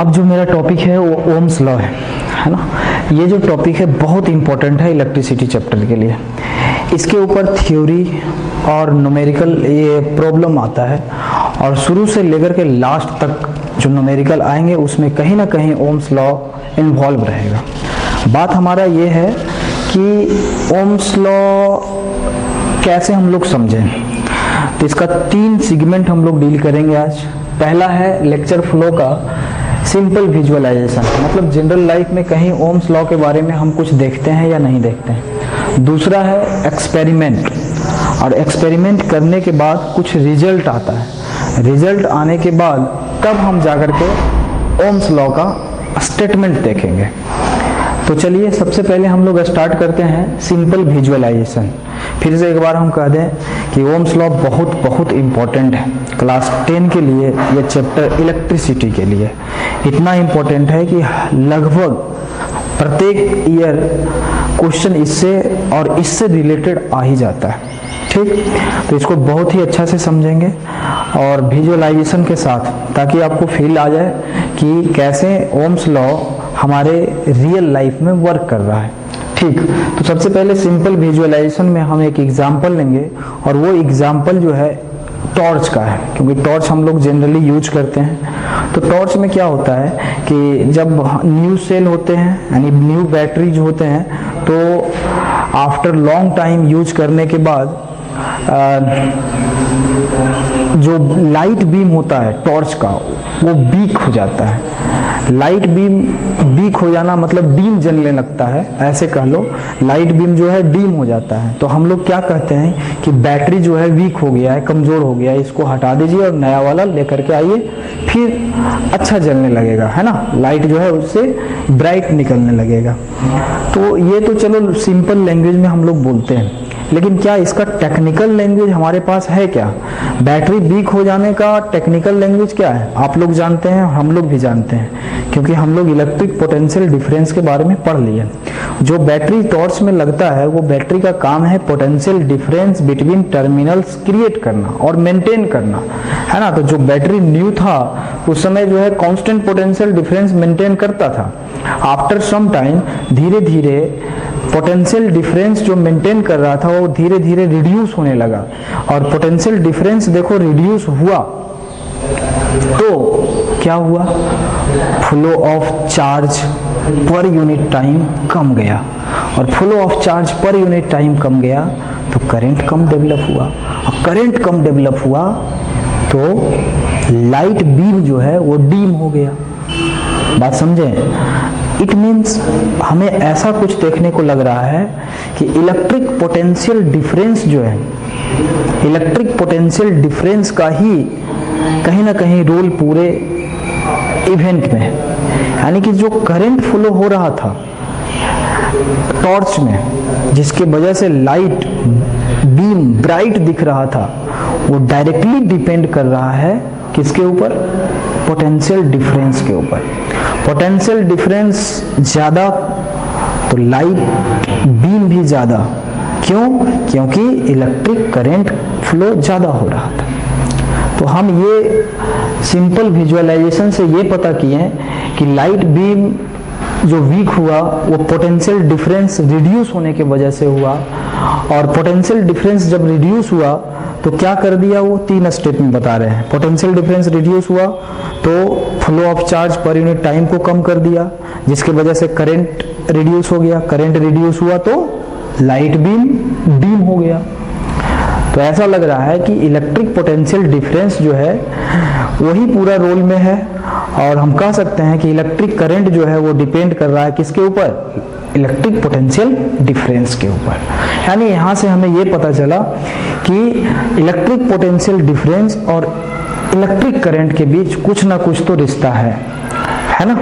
अब जो मेरा टॉपिक है वो ओम्स लॉ है ना। ये जो टॉपिक है बहुत इंपॉर्टेंट है इलेक्ट्रिसिटी चैप्टर के लिए। इसके ऊपर थ्योरी और न्यूमेरिकल ये प्रॉब्लम आता है और शुरू से लेकर के लास्ट तक जो न्यूमेरिकल आएंगे उसमें कहीं ना कहीं ओम्स लॉ इन्वॉल्व रहेगा। बात हमारा ये है कि ओम्स लॉ कैसे हम लोग समझें, तो इसका 3 सेगमेंट हम लोग डील करेंगे आज। पहला है लेक्चर फ्लो का सिंपल विजुअलाइजेशन, मतलब जनरल लाइफ में कहीं ओम्स लॉ के बारे में हम कुछ देखते हैं या नहीं देखते हैं। दूसरा है एक्सपेरिमेंट, और एक्सपेरिमेंट करने के बाद कुछ रिजल्ट आता है, रिजल्ट आने के बाद तब हम जाकर के ओम्स लॉ का स्टेटमेंट देखेंगे। तो चलिए सबसे पहले हम लोग स्टार्ट करते हैं सिंपल विजुअलाइजेशन। फिर से एक बार हम कह दें कि ओम्स लॉ बहुत बहुत इम्पोर्टेंट है क्लास 10 के लिए, ये चैप्टर इलेक्ट्रिसिटी के लिए इतना इम्पोर्टेंट है कि लगभग प्रत्येक ईयर क्वेश्चन इससे और इससे रिलेटेड आ ही जाता है। ठीक, तो इसको बहुत ही अच्छा से समझेंगे और विजुअलाइजेशन के साथ, ताकि आपको फील आ जाए कि कैसे ओम्स लॉ हमारे रियल लाइफ में वर्क कर रहा है। ठीक, तो सबसे पहले सिंपल विजुअलाइजेशन में हम एक एग्जांपल लेंगे और वो एग्जांपल जो है टॉर्च का है, क्योंकि टॉर्च हम लोग जनरली यूज करते हैं। तो टॉर्च में क्या होता है कि जब न्यू सेल होते हैं यानी न्यू बैटरी जो होते हैं, तो आफ्टर लॉन्ग टाइम यूज करने के बाद जो लाइट बीम होता है टॉर्च का वो वीक हो जाता है। लाइट बीम वीक हो जाना मतलब डीम जलने लगता है, ऐसे कह लो लाइट बीम जो है डीम हो जाता है। तो हम लोग क्या कहते हैं कि बैटरी जो है वीक हो गया है, कमजोर हो गया है, इसको हटा दीजिए और नया वाला लेकर के आइए, फिर अच्छा जलने लगेगा, है ना, लाइट जो है उससे ब्राइट निकलने लगेगा। तो ये तो चलो सिंपल लैंग्वेज में हम लोग बोलते हैं, लेकिन क्या इसका टेक्निकल लैंग्वेज हमारे पास है क्या? बैटरी वीक हो जाने का टेक्निकल लैंग्वेज क्या है आप लोग जानते हैं और हम लोग भी जानते हैं, क्योंकि हम लोग इलेक्ट्रिक पोटेंशियल डिफरेंस के बारे में पढ़ लिए। जो बैटरी टॉर्च में लगता है वो बैटरी का काम है potential difference between terminals create करना और मेंटेन करना, है ना। तो जो बैटरी न्यू था उस समय जो है कांस्टेंट पोटेंशियल डिफरेंस मेंटेन करता था। आफ्टर सम टाइम धीरे धीरे पोटेंशियल डिफरेंस जो मेंटेन कर रहा था वो धीरे धीरे रिड्यूस होने लगा, और पोटेंशियल डिफरेंस देखो रिड्यूस हुआ तो क्या हुआ, flow of charge per unit time कम गया, और flow of charge per unit time कम गया तो करंट कम डेवलप हुआ, और करंट कम डेवलप हुआ तो लाइट बीम जो है वो डीम हो गया। बात समझे? इट मीन्स हमें ऐसा कुछ देखने को लग रहा है कि इलेक्ट्रिक पोटेंशियल डिफरेंस जो है, इलेक्ट्रिक पोटेंशियल डिफरेंस का ही कहीं ना कहीं रोल पूरे इवेंट में है। यानी कि जो करंट फ्लो हो रहा था टॉर्च में, जिसके वजह से लाइट बीम ब्राइट दिख रहा था, वो डायरेक्टली डिपेंड कर रहा है किसके ऊपर? पोटेंशियल डिफरेंस के ऊपर। पोटेंशियल डिफरेंस ज्यादा तो लाइट बीम भी ज्यादा। क्यों? क्योंकि इलेक्ट्रिक करंट फ्लो ज्यादा हो रहा था। तो हम ये सिंपल विजुअलाइजेशन से ये पता किए कि लाइट बीम जो वीक हुआ वो पोटेंशियल डिफरेंस रिड्यूस होने की वजह से हुआ, और पोटेंशियल डिफरेंस जब रिड्यूस हुआ तो क्या कर दिया, वो 3 स्टेप में बता रहे हैं। पोटेंशियल डिफरेंस रिड्यूस हुआ तो flow of charge per unit time को कम कर दिया, जिसकी वजह से करंट रिड्यूस हो गया, करंट रिड्यूस हुआ तो लाइट बीम डीम हो गया। तो ऐसा लग रहा है कि इलेक्ट्रिक पोटेंशियल डिफरेंस जो है वही पूरा रोल में है, और हम कह सकते हैं कि इलेक्ट्रिक करंट जो है वो डिपेंड कर रहा है किसके ऊपर? इलेक्ट्रिक पोटेंशियल डिफरेंस के ऊपर। यानी यहाँ से हमें ये पता चला कि इलेक्ट्रिक पोटेंशियल डिफरेंस और इलेक्ट्रिक करंट के बीच कुछ ना कुछ तो रिश्ता है ना।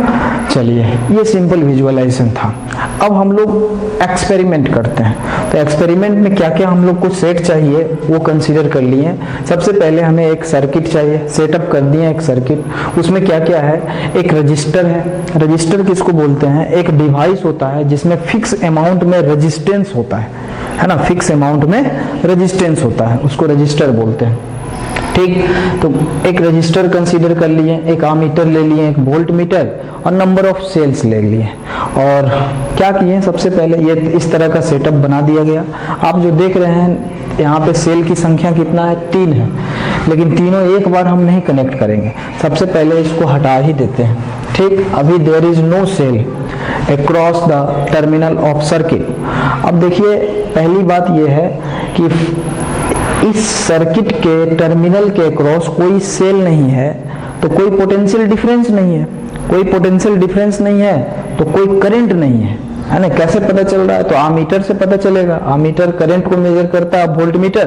चलिए, ये सिंपल विजुअलाइजेशन था। अब हम लोग एक्सपेरिमेंट करते हैं। तो एक्सपेरिमेंट में क्या क्या हम लोग को सेट चाहिए वो कंसीडर कर लिए। सबसे पहले हमें एक सर्किट चाहिए, सेटअप कर दिए एक सर्किट। उसमें क्या क्या है? एक रजिस्टर है। रजिस्टर किसको बोलते हैं? एक डिवाइस होता है जिसमें फिक्स अमाउंट में रेजिस्टेंस होता है ना, फिक्स अमाउंट में रेजिस्टेंस होता है, उसको रजिस्टर बोलते हैं। ठीक, तो एक रजिस्टर कंसीडर कर लिए, एक आमीटर ले लिए, एक वोल्ट मीटर और नंबर ऑफ सेल्स ले लिए। और क्या किए, सबसे पहले ये इस तरह का सेटअप बना दिया गया। आप जो देख रहे हैं यहाँ पे सेल की संख्या कितना है, 3 है, लेकिन तीनों एक बार हम नहीं कनेक्ट करेंगे, सबसे पहले इसको हटा ही देते हैं। ठीक, अभी there is no cell across the terminal of circuit. अब देखिए पहली बात यह है कि इस सर्किट के टर्मिनल के अक्रॉस कोई सेल नहीं है, तो कोई पोटेंशियल डिफरेंस नहीं है। कोई पोटेंशियल डिफरेंस नहीं है तो कोई करंट नहीं है ना। कैसे पता चल रहा है, तो आमीटर से पता चलेगा। आमीटर करंट को मेजर करता है, वोल्ट मीटर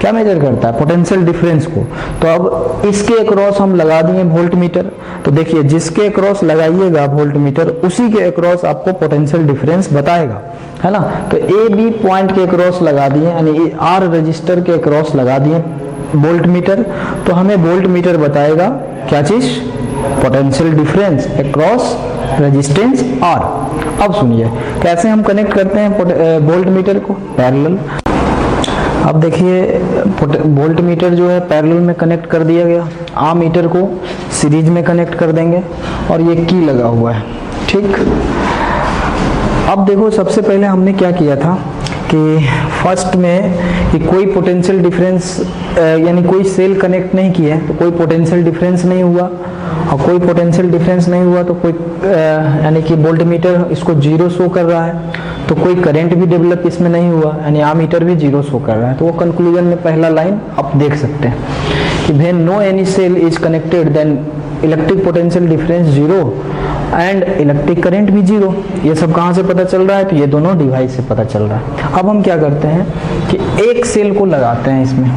क्या मेजर करता है, पोटेंशियल डिफरेंस को। तो अब इसके अक्रॉस हम लगा दिए वोल्ट मीटर, तो देखिए जिसके अक्रॉस लगाइएगा वोल्ट मीटर उसी के अक्रॉस आपको पोटेंशियल डिफरेंस बताएगा, है ना। तो ए बी पॉइंट के अक्रॉस लगा दिए, यानी आर रजिस्टर के अक्रॉस लगा दिए वोल्ट मीटर, तो हमें वोल्ट मीटर बताएगा क्या चीज, potential difference across resistance R. अब सुनिए कैसे हम कनेक्ट करते हैं वोल्ट मीटर को, पैरेलल। अब देखिए वोल्ट मीटर जो है पैरेलल में कनेक्ट कर दिया गया, आमीटर को सीरीज में कनेक्ट कर देंगे और ये की लगा हुआ है। ठीक, अब देखो सबसे पहले हमने क्या किया था कि फर्स्ट में कि कोई पोटेंशियल डिफरेंस यानी कोई सेल कनेक्ट नहीं किया है तो कोई पोटेंशियल डिफरेंस नहीं हुआ, और कोई पोटेंशियल डिफरेंस नहीं हुआ तो कोई यानी कि वोल्ट मीटर इसको 0 शो कर रहा है, तो कोई करंट भी डेवलप इसमें नहीं हुआ, यानी आमीटर भी 0 शो कर रहा है। तो वो कंक्लूजन में पहला लाइन आप देख सकते हैं कि when no any cell is connected then electric potential difference 0 and electric current भी 0। ये सब कहाँ से पता चल रहा है, तो ये दोनों डिवाइस से पता चल रहा है। अब हम क्या करते हैं कि एक सेल को लगाते हैं इसमें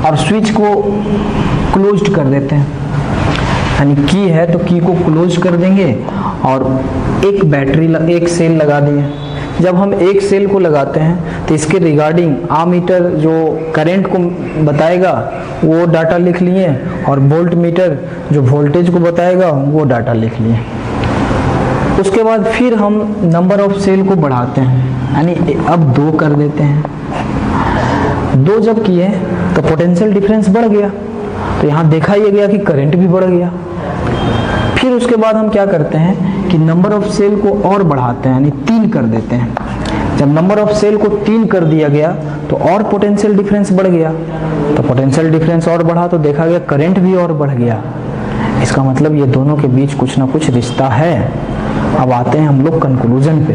और स्विच को क्लोज्ड कर देते हैं, यानी की है तो की को क्लोज कर देंगे और एक सेल लगा दिए। जब हम एक सेल को लगाते हैं तो इसके रिगार्डिंग आमीटर जो करंट को बताएगा वो डाटा लिख लिए, और वोल्ट मीटर जो वोल्टेज को बताएगा वो डाटा लिख लिए। उसके बाद फिर हम नंबर ऑफ सेल को बढ़ाते हैं, यानी अब 2 कर देते हैं। 2 जब किए तो पोटेंशियल डिफरेंस बढ़ गया, तो यहाँ देखा यह गया कि करंट भी बढ़ गया। फिर उसके बाद हम क्या करते हैं कि नंबर ऑफ सेल को और बढ़ाते हैं, यानी 3 कर देते हैं। जब नंबर ऑफ सेल को 3 कर दिया गया तो और पोटेंशियल डिफरेंस बढ़ गया, तो पोटेंशियल डिफरेंस और बढ़ा तो देखा गया करंट भी और बढ़ गया। इसका मतलब ये दोनों के बीच कुछ ना कुछ रिश्ता है। अब आते हैं हम लोग कंक्लूजन पे।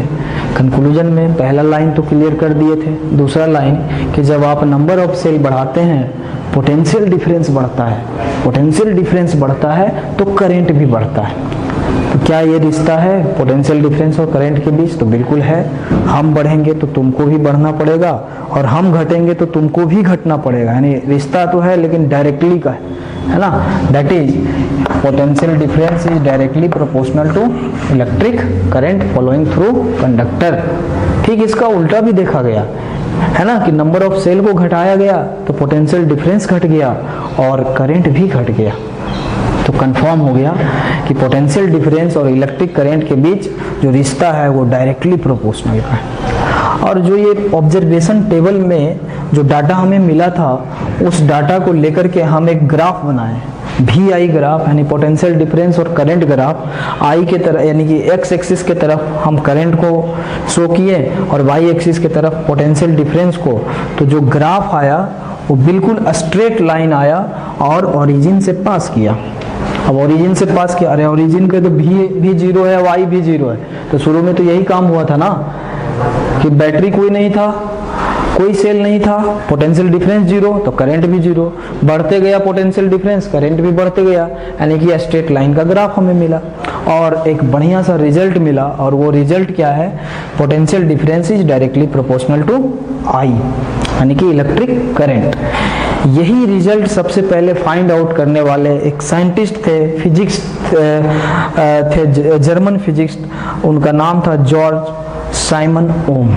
कंक्लूजन में पहला लाइन तो क्लियर कर दिए थे, दूसरा लाइन कि जब आप नंबर ऑफ सेल बढ़ाते हैं पोटेंशियल डिफरेंस बढ़ता है, पोटेंशियल डिफरेंस बढ़ता है तो करंट भी बढ़ता है। तो क्या ये रिश्ता है पोटेंशियल डिफरेंस और करंट के बीच, तो बिल्कुल है। हम बढ़ेंगे तो तुमको भी बढ़ना पड़ेगा और हम घटेंगे तो तुमको भी घटना पड़ेगा, यानी रिश्ता तो है लेकिन डायरेक्टली का है ना। That is potential difference is directly proportional to electric current flowing through conductor. ठीक, इसका उल्टा भी देखा गया है ना कि नंबर ऑफ सेल को घटाया गया तो पोटेंशियल डिफरेंस घट गया और करंट भी घट गया। तो कंफर्म हो गया कि पोटेंशियल डिफरेंस और इलेक्ट्रिक करंट के बीच जो रिश्ता है वो डायरेक्टली प्रोपोर्शनल का है। और जो ये ऑब्जर्वेशन टेबल में जो डाटा हमें मिला था उस डाटा को लेकर के हम एक ग्राफ बनाए, भी आई ग्राफ, यानी पोटेंशियल डिफरेंस और करंट ग्राफ। आई के तरफ यानी कि एक्स एक्सिस के तरफ हम करंट को शो किए और वाई एक्सिस के तरफ पोटेंशियल डिफरेंस को। तो जो ग्राफ आया वो बिल्कुल स्ट्रेट लाइन आया और ओरिजिन से पास किया। अब ओरिजिन से पास किया, अरे ओरिजिन पे तो भी 0 है, वाई भी 0 है, तो शुरू में तो यही काम हुआ था ना कि बैटरी कोई नहीं था, कोई सेल नहीं था, पोटेंशियल डिफरेंस 0 तो करंट भी 0, बढ़ते गया पोटेंशियल डिफरेंस, करंट भी बढ़ते गया, यानी कि स्ट्रेट लाइन का ग्राफ हमें मिला और एक बढ़िया सा रिजल्ट मिला। और वो रिजल्ट क्या है, potential difference is directly proportional to I, यानी कि इलेक्ट्रिक करंट। यही रिजल्ट सबसे पहले फाइंड आउट करने वाले एक साइंटिस्ट थे, फिजिक्स थे, जर्मन फिजिक्स, उनका नाम था जॉर्ज साइमन ओम,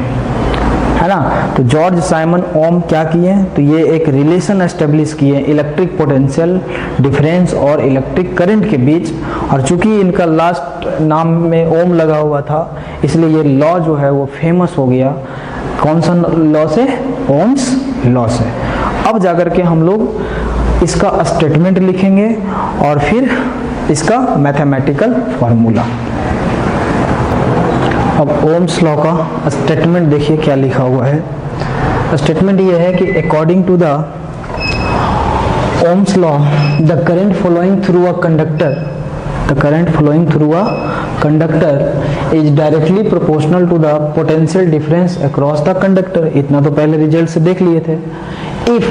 है ना। तो जॉर्ज साइमन ओम क्या किए, तो ये एक रिलेशन एस्टेब्लिश किए इलेक्ट्रिक पोटेंशियल डिफरेंस और इलेक्ट्रिक करंट के बीच। और चूंकि इनका लास्ट नाम में ओम लगा हुआ था इसलिए ये लॉ जो है वो फेमस हो गया। कौन सा लॉ से, ओम्स लॉ से। अब जाकर के हम लोग इसका स्टेटमेंट लिखेंगे और फिर इसका मैथमेटिकल फॉर्मूला। अब ओम्स लॉ का स्टेटमेंट देखिए क्या लिखा हुआ है। स्टेटमेंट ये है कि according to the Ohm's law, the current flowing through a conductor is directly proportional to the potential difference across the conductor। इतना तो पहले रिजल्ट से देख लिए थे। If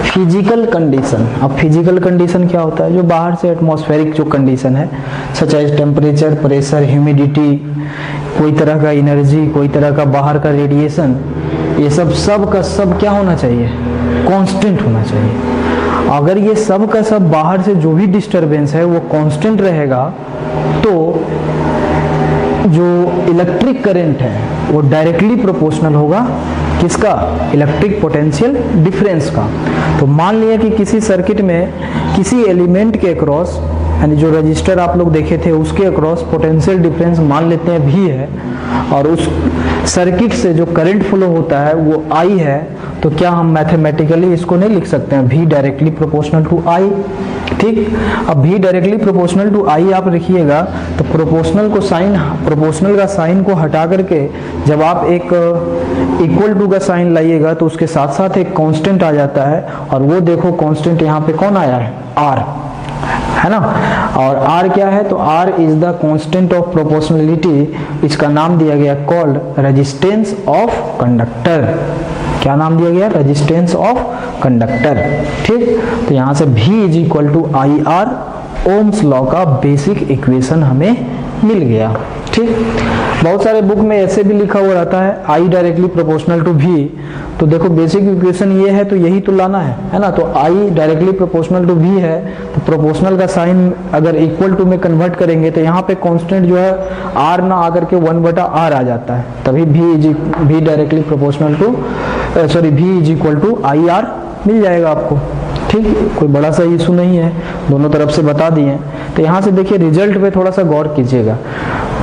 physical condition, अब फिजिकल कंडीशन क्या होता है? जो बाहर से एटमॉस्फेरिक जो कंडीशन है, such as temperature, pressure, humidity, कोई तरह का एनर्जी, कोई तरह का बाहर का रेडिएशन, ये सब का सब क्या होना चाहिए? कांस्टेंट होना चाहिए। अगर ये सब का सब बाहर से जो भी डिस्टरबेंस है वो कांस्टेंट रहेगा तो जो इलेक्ट्रिक करंट है वो डायरेक्टली प्रोपोर्शनल होगा किसका? इलेक्ट्रिक पोटेंशियल डिफरेंस का। तो मान लिया कि किसी सर्किट में किसी एलिमेंट के अक्रॉस, यानी जो रजिस्टर आप लोग देखे थे उसके अक्रॉस पोटेंशियल डिफरेंस मान लेते हैं V है, और उस सर्किट से जो करंट फ्लो होता है वो I है, तो क्या हम मैथमेटिकली इसको नहीं लिख सकते हैं V directly proportional to I? ठीक, अब V directly proportional to I आप लिखिएगा तो प्रोपोर्शनल का साइन को हटा करके जब आप एक इक्वल टू का साइन लाइएगा तो उसके साथ साथ एक कांस्टेंट आ जाता है, और वो देखो कांस्टेंट यहाँ पे कौन आया है? R, है ना। और R क्या है? तो R is the constant of proportionality. इसका नाम दिया गया कॉल्ड रेजिस्टेंस ऑफ कंडक्टर। क्या नाम दिया गया? Resistance of conductor. ठीक, तो यहाँ से V is equal to I R, Ohm's law का बेसिक इक्वेशन हमें मिल गया। ठीक, बहुत सारे बुक में ऐसे भी लिखा हुआ रहता है I directly proportional to V। तो देखो बेसिक इक्वेशन ये है तो यही तो लाना है ना। तो I directly proportional to V है, तो प्रोपोर्शनल का साइन अगर इक्वल टू में कन्वर्ट करेंगे तो यहाँ पे कांस्टेंट जो है R ना आकर के 1/R आ जाता है, तभी V directly proportional to V is equal to I R मिल जाएगा आपको। ठीक, कोई बड़ा सा इशू नहीं है, दोनों तरफ से बता दिए। तो यहाँ से देखिए रिजल्ट पे थोड़ा सा गौर कीजिएगा।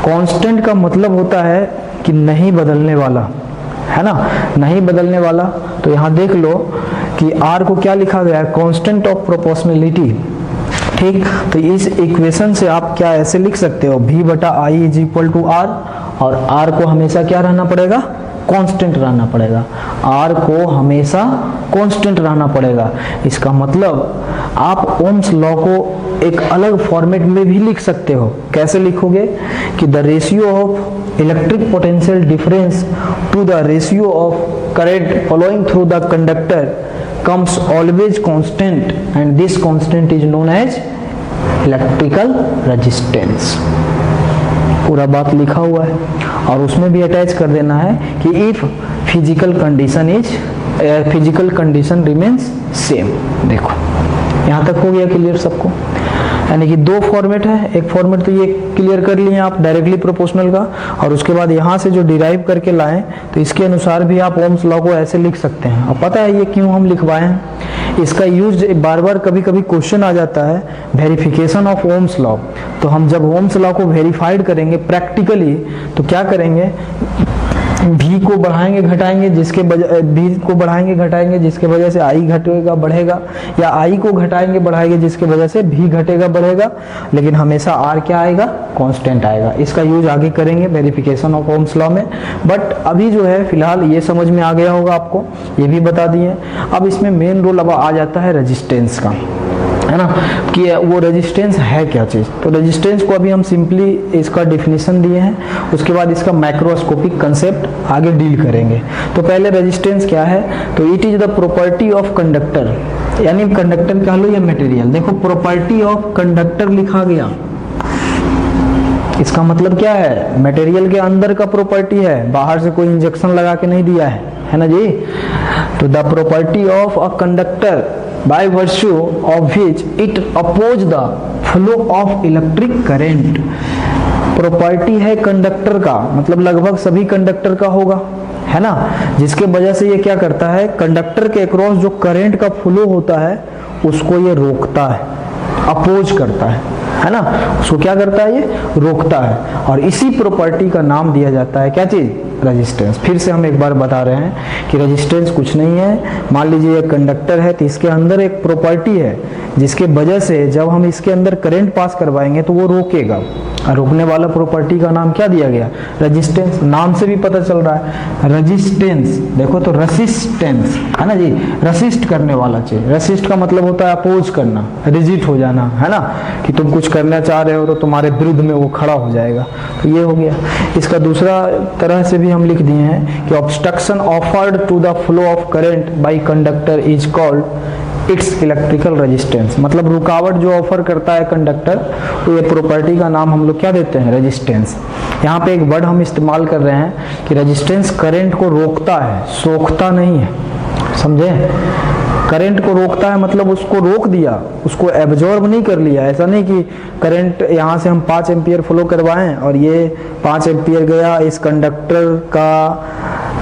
कांस्टेंट का मतलब होता है कि नहीं बदलने वाला, है ना, नहीं बदलने वाला। तो यहाँ देख लो कि R को क्या लिखा गया है? Constant of proportionality. ठीक, तो इस इक्वेशन से आप क्या ऐसे लिख सकते हो? V/I is equal to R, और R को हमेशा क्या रहना पड़ेगा? कांस्टेंट रहना पड़ेगा। R को हमेशा कांस्टेंट रहना पड़ेगा। इसका मतलब आप ओम्स लॉ को एक अलग फॉर्मेट में भी लिख सकते हो। कैसे लिखोगे? कि the ratio of electric potential difference to the ratio of current flowing through the conductor comes always constant, and this constant is known as electrical resistance. पूरा बात लिखा हुआ है, और उसमें भी अटैच कर देना है कि if physical condition remains same. देखो यहाँ तक हो गया क्लियर सबको? यानी कि दो फॉर्मेट है, एक फॉर्मेट तो ये क्लियर कर लिए आप डायरेक्टली प्रोपोर्शनल का, और उसके बाद यहाँ से जो डिराइव करके लाएं तो इसके अनुसार भी आप ओम्स लॉ को ऐसे लिख सकते हैं। अब पता है ये क्यों हम लिखवाए हैं? इसका यूज बार बार कभी कभी क्वेश्चन आ जाता है, वेरिफिकेशन ऑफ ओम्स लॉ। तो हम जब ओम्स लॉ को वेरीफाइड करेंगे प्रैक्टिकली तो क्या करेंगे? V को बढ़ाएंगे घटाएंगे जिसके वजह से I घटेगा बढ़ेगा, या I को घटाएंगे बढ़ाएंगे जिसके वजह से V घटेगा बढ़ेगा, लेकिन हमेशा R क्या आएगा? कांस्टेंट आएगा। इसका यूज आगे करेंगे वेरिफिकेशन ऑफ ओम्स लॉ में, बट अभी जो है फिलहाल ये समझ में आ गया होगा आपको, ये भी बता दिए। अब इसमें मेन रोल अब आ जाता है रेजिस्टेंस का, है ना, कि वो रेजिस्टेंस है क्या चीज़। तो रेजिस्टेंस को अभी हम सिंपली इसका डेफिनेशन दिए हैं, उसके बाद इसका माइक्रोस्कोपिक कंसेप्ट आगे डील करेंगे। तो पहले रेजिस्टेंस क्या है? तो it is the property of conductor, यानी कंडक्टर कह लो या मटेरियल। देखो प्रॉपर्टी ऑफ कंडक्टर लिखा गया, इसका मतलब क्या है? मटेरियल के अंदर का प्रॉपर्टी है, बाहर से कोई इंजेक्शन लगा के नहीं दिया है ना जी। तो the property of a conductor by virtue of which it oppose the flow of electric current। Property है कंडक्टर का, मतलब लगभग सभी कंडक्टर का होगा, है ना, जिसके वजह से ये क्या करता है? कंडक्टर के अक्रॉस जो करंट का फ्लो होता है उसको ये रोकता है, अपोज करता है ना, उसको क्या करता है? ये रोकता है। और इसी प्रॉपर्टी का नाम दिया जाता है क्या चीज? रेजिस्टेंस। फिर से हम एक बार बता रहे हैं कि रेजिस्टेंस कुछ नहीं है। मान लीजिए एक कंडक्टर है तो इसके अंदर एक प्रॉपर्टी है जिसके वजह से जब हम इसके अंदर करंट पास करवाएंगे तो वो रोकेगा। और रोकने वाला प्रॉपर्टी का नाम क्या दिया गया? रेजिस्टेंस। नाम से भी पता चल रहा है रेजिस्टेंस। देखो तो रेसिस्टेंस है ना जी, रेसिस्ट करने वाला चीज। रेसिस्ट का मतलब होता है अपोज करना, रिजिट हो जाना, है ना, कि तुम कुछ करना चाह रहे हो तो तुम्हारे विरुद्ध में वो खड़ा हो जाएगा। तो ये हो गया। इसका दूसरा तरह से भी हम लिख दिए हैं कि obstruction offered to the flow of current by conductor is called its electrical resistance. मतलब रुकावट जो ऑफर करता है कंडक्टर, तो ये प्रॉपर्टी का नाम हम लोग क्या देते हैं? रेजिस्टेंस। यहाँ पे एक वर्ड हम इस्तेमाल कर रहे हैं कि रेजिस्टेंस करंट को रोकता है, सोखता नहीं है। समझे? करंट को रोकता है मतलब उसको रोक दिया, उसको एब्जॉर्ब नहीं कर लिया। ऐसा नहीं कि करंट यहाँ से हम 5 एम्पियर फ्लो करवाएं और ये 5 एम्पियर गया, इस कंडक्टर का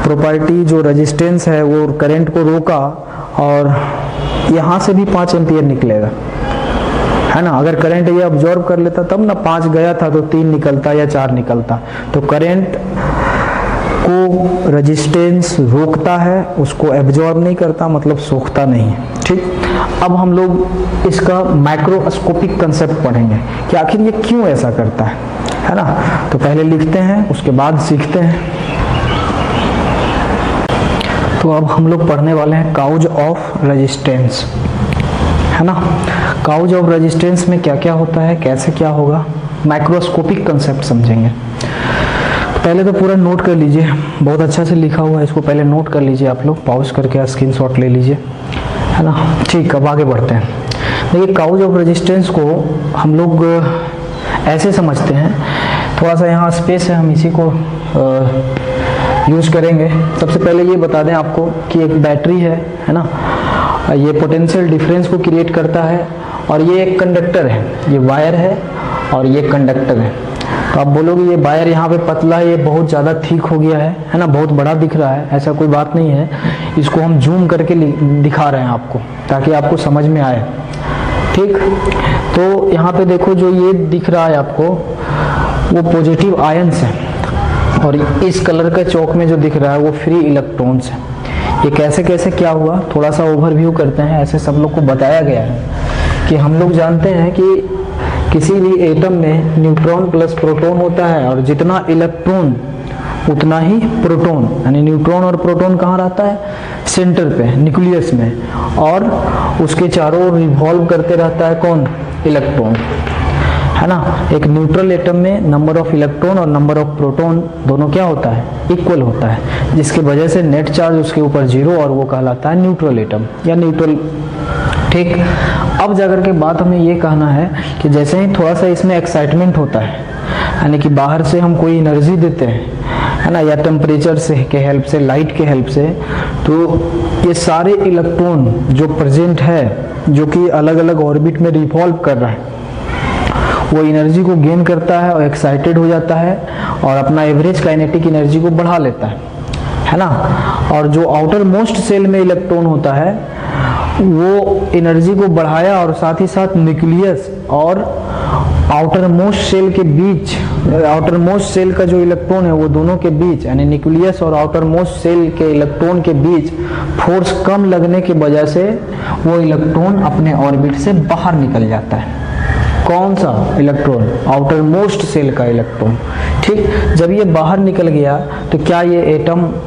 प्रॉपर्टी जो रेजिस्टेंस है वो करंट को रोका और यहाँ से भी 5 एम्पियर निकलेगा, है ना। अगर करंट ये अब्जॉर्ब कर लेता तब ना 5 गया था तो 3 निकलता या 4 निकलता। तो करंट को रेजिस्टेंस रोकता है, उसको एब्जॉर्ब नहीं करता, मतलब सोखता नहीं है। ठीक, अब हम लोग इसका माइक्रोस्कोपिक कंसेप्ट पढ़ेंगे कि आखिर ये क्यों ऐसा करता है ना। तो पहले लिखते हैं, उसके बाद सीखते हैं। तो अब हम लोग पढ़ने वाले हैं काउज ऑफ रेजिस्टेंस, है ना। काउज ऑफ रेजिस्टेंस में क्या क्या होता है, कैसे क्या होगा, माइक्रोस्कोपिक कंसेप्ट समझेंगे। पहले तो पूरा नोट कर लीजिए, बहुत अच्छा से लिखा हुआ है, इसको पहले नोट कर लीजिए आप लोग, पॉज करके स्क्रीनशॉट ले लीजिए, है ना। ठीक, अब आगे बढ़ते हैं। देखिए काउज ऑफ रेजिस्टेंस को हम लोग ऐसे समझते हैं, थोड़ा सा यहाँ स्पेस है, हम इसी को यूज़ करेंगे। सबसे पहले ये बता दें आपको कि एक बैटरी है ना, ये पोटेंशियल डिफरेंस को क्रिएट करता है और ये एक कंडक्टर है, ये वायर है और ये कंडक्टर है। तो आप बोलोगे ये वायर यहाँ पे पतला है, ये बहुत ज़्यादा थिक हो गया है ना, बहुत बड़ा दिख रहा है। ऐसा कोई बात नहीं है, इसको हम जूम करके दिखा रहे हैं आपको ताकि आपको समझ में आए। ठीक, तो यहाँ पे देखो जो ये दिख रहा है आपको वो पॉजिटिव आयंस है और इस कलर का चौक में जो दिख रहा है वो फ्री इलेक्ट्रॉन्स है। ये कैसे कैसे क्या हुआ थोड़ा सा ओवरव्यू करते हैं। ऐसे सब लोग को बताया गया है कि हम लोग जानते हैं कि किसी भी एटम में न्यूट्रॉन प्लस प्रोटॉन होता है और जितना इलेक्ट्रॉन उतना ही प्रोटॉन, यानी न्यूट्रॉन और प्रोटॉन कहाँ रहता है? सेंटर पे, न्यूक्लियस में, और उसके चारों ओर रिवॉल्व करते रहता है कौन? इलेक्ट्रॉन, है ना। एक न्यूट्रल एटम में नंबर ऑफ इलेक्ट्रॉन और नंबर ऑफ प्रोटॉन दोनों क्या होता है? इक्वल होता है, जिसकी वजह से नेट चार्ज उसके ऊपर 0 और वो कहलाता है न्यूट्रल एटम या न्यूट्रल। ठीक, अब जाकर के बात हमें ये कहना है कि जैसे ही थोड़ा सा इसमें एक्साइटमेंट होता है, यानी कि बाहर से हम कोई एनर्जी देते हैं, है ना, या टेम्परेचर से के हेल्प से, लाइट के हेल्प से, तो ये सारे इलेक्ट्रॉन जो प्रेजेंट है, जो कि अलग अलग ऑर्बिट में रिवॉल्व कर रहा है, वो एनर्जी को गेन करता है और एक्साइटेड हो जाता है और अपना एवरेज काइनेटिक एनर्जी को बढ़ा लेता है ना। और जो आउटर मोस्ट सेल में इलेक्ट्रॉन होता है वो एनर्जी को बढ़ाया और साथ ही साथ न्यूक्लियस और आउटर मोस्ट सेल के बीच, आउटर मोस्ट सेल का जो इलेक्ट्रॉन है वो दोनों के बीच, यानी न्यूक्लियस और आउटर मोस्ट सेल के इलेक्ट्रॉन के बीच फोर्स कम लगने की वजह से वो इलेक्ट्रॉन अपने ऑर्बिट से बाहर निकल जाता है। कौन सा इलेक्ट्रॉन? आउटर मोस्ट सेल का इलेक्ट्रॉन। ठीक, जब ये बाहर निकल गया तो क्या ये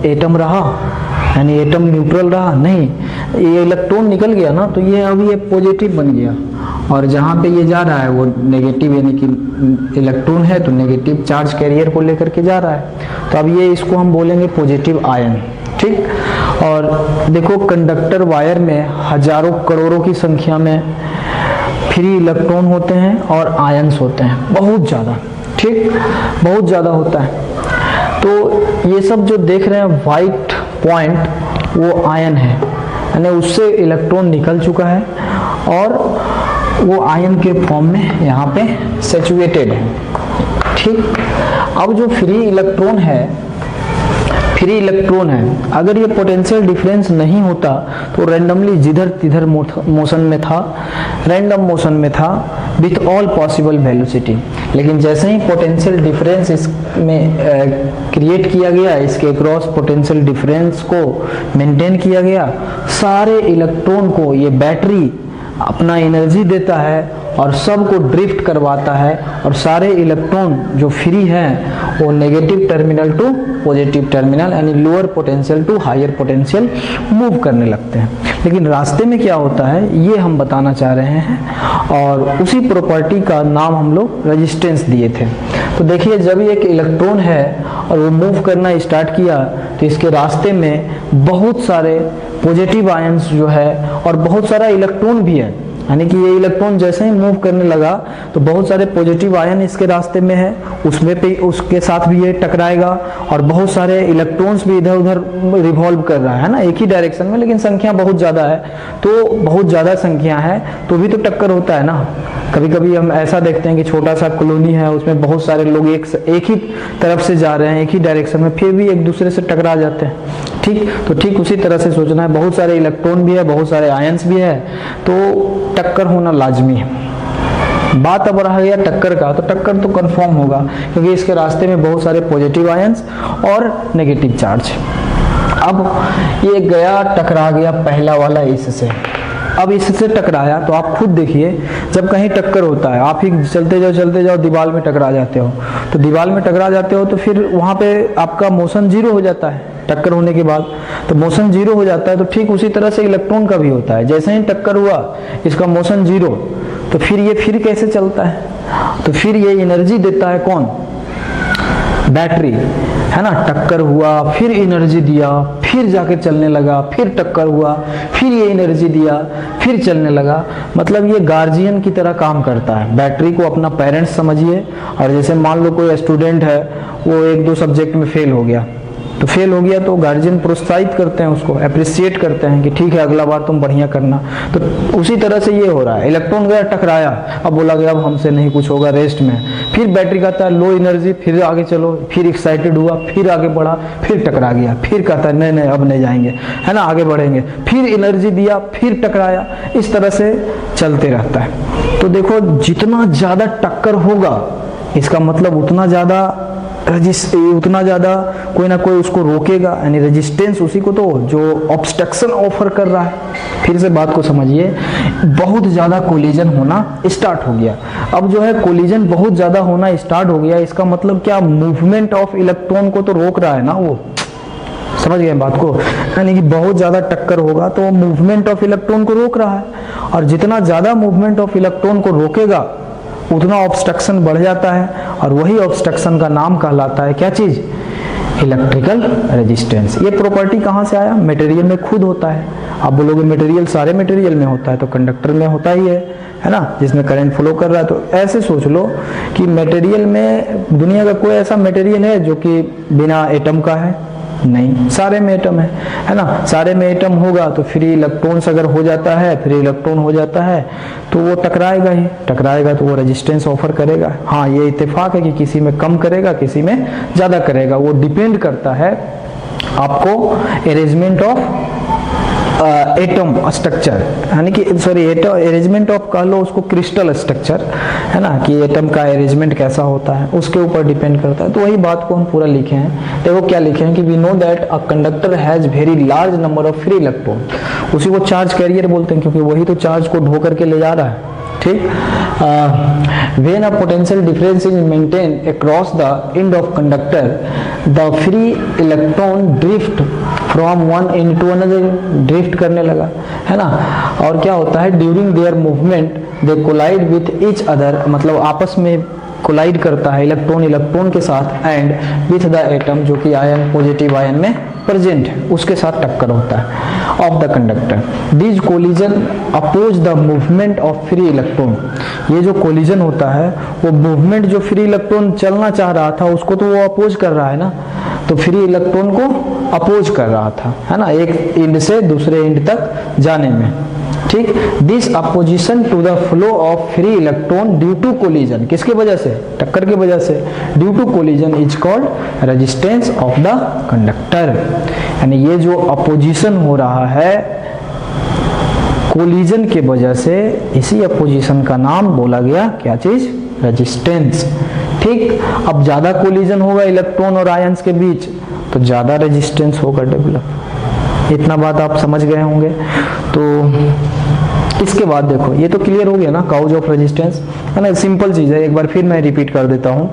एटम रहा, यानी एटम न्यूट्रल रहा? नहीं, ये इलेक्ट्रॉन निकल गया ना, तो ये अब ये पॉजिटिव बन गया और जहाँ पे ये जा रहा है वो नेगेटिव, यानी कि इलेक्ट्रॉन है तो नेगेटिव चार्ज कैरियर को लेकर के जा रहा है। तो अब ये इसको हम बोलेंगे पॉजिटिव आयन। ठीक, और देखो कंडक्टर वायर में हजारों करोड़ों की संख्या में फ्री इलेक्ट्रॉन होते हैं और आयंस होते हैं, बहुत ज़्यादा। ठीक, बहुत ज़्यादा होता है। तो ये सब जो देख रहे हैं वाइट पॉइंट वो आयन है, यानी उससे इलेक्ट्रॉन निकल चुका है और वो आयन के फॉर्म में यहाँ पे सैचुरेटेड है। ठीक, अब जो फ्री इलेक्ट्रॉन है, अगर ये पोटेंशियल डिफरेंस नहीं होता तो रैंडमली जिधर तिधर मोशन में था, रैंडम मोशन में था विथ ऑल पॉसिबल वेलोसिटी। लेकिन जैसे ही पोटेंशियल डिफरेंस इसमें क्रिएट किया गया, इसके अक्रॉस पोटेंशियल डिफरेंस को मेंटेन किया गया, सारे इलेक्ट्रॉन को ये बैटरी अपना एनर्जी देता है और सबको ड्रिफ्ट करवाता है, और सारे इलेक्ट्रॉन जो फ्री हैं वो negative terminal to positive terminal यानी lower potential to higher potential move करने लगते हैं। लेकिन रास्ते में क्या होता है ये हम बताना चाह रहे हैं, और उसी प्रॉपर्टी का नाम हम लोग रेजिस्टेंस दिए थे। तो देखिए, जब एक इलेक्ट्रॉन है और वो मूव करना स्टार्ट किया तो इसके रास्ते में बहुत सारे पॉजिटिव आयंस जो है और बहुत सारा इलेक्ट्रॉन भी है, यानी कि ये इलेक्ट्रॉन जैसे ही मूव करने लगा तो बहुत सारे पॉजिटिव आयन इसके रास्ते में है, उसमें पे उसके साथ भी ये टकराएगा, और बहुत सारे इलेक्ट्रॉन्स भी इधर उधर रिवॉल्व कर रहा है ना एक ही डायरेक्शन में, लेकिन संख्या बहुत ज़्यादा है, तो बहुत ज़्यादा संख्या है तो भी तो टक्कर होता है ना। कभी कभी हम ऐसा देखते हैं कि छोटा सा कॉलोनी है, उसमें बहुत सारे लोग एक ही तरफ से जा रहे हैं, एक ही डायरेक्शन में, फिर भी एक दूसरे से टकरा जाते हैं। ठीक, तो ठीक उसी तरह से सोचना है, बहुत सारे इलेक्ट्रॉन भी है, बहुत सारे आयंस भी है, तो टक्कर होना लाजमी है। बात अब रहा गया टक्कर का, तो टक्कर तो कंफर्म होगा क्योंकि इसके रास्ते में बहुत सारे पॉजिटिव आयंस और नेगेटिव चार्ज। अब ये गया टकरा गया पहला वाला इससे, अब इससे टकराया तो आप खुद देखिए, जब कहीं टक्कर होता है आप ही चलते जाओ दीवार में टकरा जाते हो, तो दीवार में टकरा जाते हो तो फिर वहाँ पे आपका मोशन जीरो हो जाता है। टक्कर होने के बाद तो मोशन जीरो हो जाता है, तो ठीक उसी तरह से इलेक्ट्रॉन का भी होता है। जैसे ही टक्कर हुआ इसका मोशन जीरो, तो फिर ये फिर कैसे चलता है, तो फिर ये एनर्जी देता है कौन, बैटरी, है ना। टक्कर हुआ, फिर एनर्जी दिया, फिर जाके चलने लगा, फिर टक्कर हुआ, फिर ये एनर्जी दिया, फिर चलने लगा। मतलब ये गार्जियन की तरह काम करता है। बैटरी को अपना पेरेंट्स समझिए, और जैसे मान लो कोई स्टूडेंट है वो एक दो सब्जेक्ट में फेल हो गया, तो फेल हो गया तो गार्जियन प्रोत्साहित करते हैं उसको, अप्रिशिएट करते हैं कि ठीक है अगला बार तुम बढ़िया करना। तो उसी तरह से ये हो रहा है, इलेक्ट्रॉन गया टकराया, अब बोला गया अब हमसे नहीं कुछ होगा, रेस्ट में। फिर बैटरी कहता है लो एनर्जी, फिर आगे चलो, फिर एक्साइटेड हुआ, फिर आगे बढ़ा, फिर टकरा गया, फिर कहता है नहीं अब नहीं जाएंगे, है ना, आगे बढ़ेंगे, फिर एनर्जी दिया, फिर टकराया, इस तरह से चलते रहता है। तो देखो, जितना ज्यादा टक्कर होगा इसका मतलब उतना ज्यादा कोई ना कोई उसको रोकेगा, यानी रेजिस्टेंस उसी को तो जो ऑब्स्ट्रक्शन ऑफर कर रहा है। फिर से बात को समझिए, बहुत ज्यादा कोलिजन होना स्टार्ट हो गया। अब जो है कोलिजन बहुत ज्यादा होना स्टार्ट हो गया, इसका मतलब क्या, मूवमेंट ऑफ इलेक्ट्रॉन को तो रोक रहा है ना वो, समझ गए बात को, यानी कि बहुत ज्यादा टक्कर होगा तो मूवमेंट ऑफ इलेक्ट्रॉन को रोक रहा है, और जितना ज्यादा मूवमेंट ऑफ इलेक्ट्रॉन को रोकेगा उतना ऑब्स्ट्रक्शन बढ़ जाता है, और वही ऑब्स्ट्रक्शन का नाम कहलाता है क्या चीज, इलेक्ट्रिकल रेजिस्टेंस। ये प्रॉपर्टी कहाँ से आया, मटेरियल में खुद होता है। आप बोलोगे मटेरियल सारे मटेरियल में होता है, तो कंडक्टर में होता ही है ना, जिसमें करंट फ्लो कर रहा है। तो ऐसे सोच लो कि मटेरियल में दुनिया का कोई ऐसा मटेरियल है जो कि बिना एटम का है, नहीं, सारे में एटम है ना। सारे में एटम होगा तो फ्री इलेक्ट्रॉन्स अगर हो जाता है, फ्री इलेक्ट्रॉन हो जाता है तो वो टकराएगा ही, टकराएगा तो वो रेजिस्टेंस ऑफर करेगा। हाँ, ये इत्तेफाक है कि किसी में कम करेगा, किसी में ज्यादा करेगा, वो डिपेंड करता है आपको अरेंजमेंट ऑफ एटम स्ट्रक्चर, यानी कि सॉरी अरेंजमेंट ऑफ कह लो उसको क्रिस्टल स्ट्रक्चर, है ना, कि एटम का अरेंजमेंट कैसा होता है उसके ऊपर डिपेंड करता है। तो वही बात को हम पूरा लिखे हैं। देखो क्या लिखे हैं कि we know that a conductor has very large number of free electron, उसी को चार्ज कैरियर बोलते हैं क्योंकि वही तो चार्ज को ढो करके ले जा रहा है। ठीक, when a potential difference is maintained across the end of conductor, the free electron drift from one end to another, drift करने लगा, है ना। और क्या होता है, during their movement they collide with each other, मतलब आपस में कोलाइड करता है इलेक्ट्रॉन इलेक्ट्रॉन के साथ, एंड विथ द एटम जो कि आयन पॉजिटिव आयन में प्रेजेंट है उसके साथ टक्कर होता है of the conductor. This collision oppose the movement of free electron, ये जो कोलिजन होता है वो मूवमेंट जो फ्री इलेक्ट्रॉन चलना चाह रहा था उसको तो वो अपोज कर रहा है ना, तो फ्री इलेक्ट्रॉन को अपोज कर रहा था, है ना, एक एंड से दूसरे एंड तक जाने में। ठीक, this opposition to the flow of free electron due to collision, किसके वजह से, टक्कर की वजह से, due to collision is called resistance of the conductor. यानी ये जो अपोजिशन हो रहा है कोलिजन के वजह से, इसी अपोजिशन का नाम बोला गया क्या चीज, रेजिस्टेंस। ठीक, अब ज़्यादा कोलिजन होगा इलेक्ट्रॉन और आयंस के बीच तो ज़्यादा रेजिस्टेंस होगा डेवलप। इतना बात आप समझ गए होंगे। तो इसके बाद देखो, ये तो क्लियर हो गया ना काउज ऑफ रेजिस्टेंस, है ना, सिंपल चीज़ है। एक बार फिर मैं रिपीट कर देता हूँ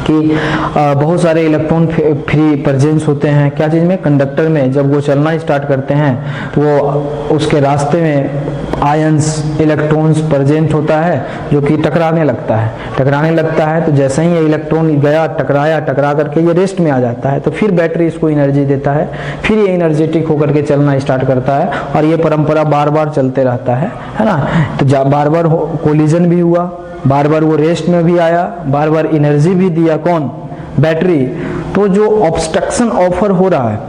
कि बहुत सारे इलेक्ट्रॉन फ्री प्रेजेंस होते हैं क्या चीज़ में, कंडक्टर में। जब वो चलना स्टार्ट करते हैं तो वो उसके रास्ते में आयंस इलेक्ट्रॉन्स प्रेजेंट होता है जो कि टकराने लगता है। तो जैसे ही ये इलेक्ट्रॉन गया टकरा करके ये रेस्ट में आ जाता है, तो फिर बैटरी इसको एनर्जी देता है, फिर ये एनर्जेटिक होकर के चलना स्टार्ट करता है और ये परंपरा बार बार चलते रहता है ना। तो बार बार कोलिजन भी हुआ, बार बार वो रेस्ट में भी आया, बार बार एनर्जी भी दिया, कौन, बैटरी। तो जो ऑब्स्ट्रक्शन ऑफर हो रहा है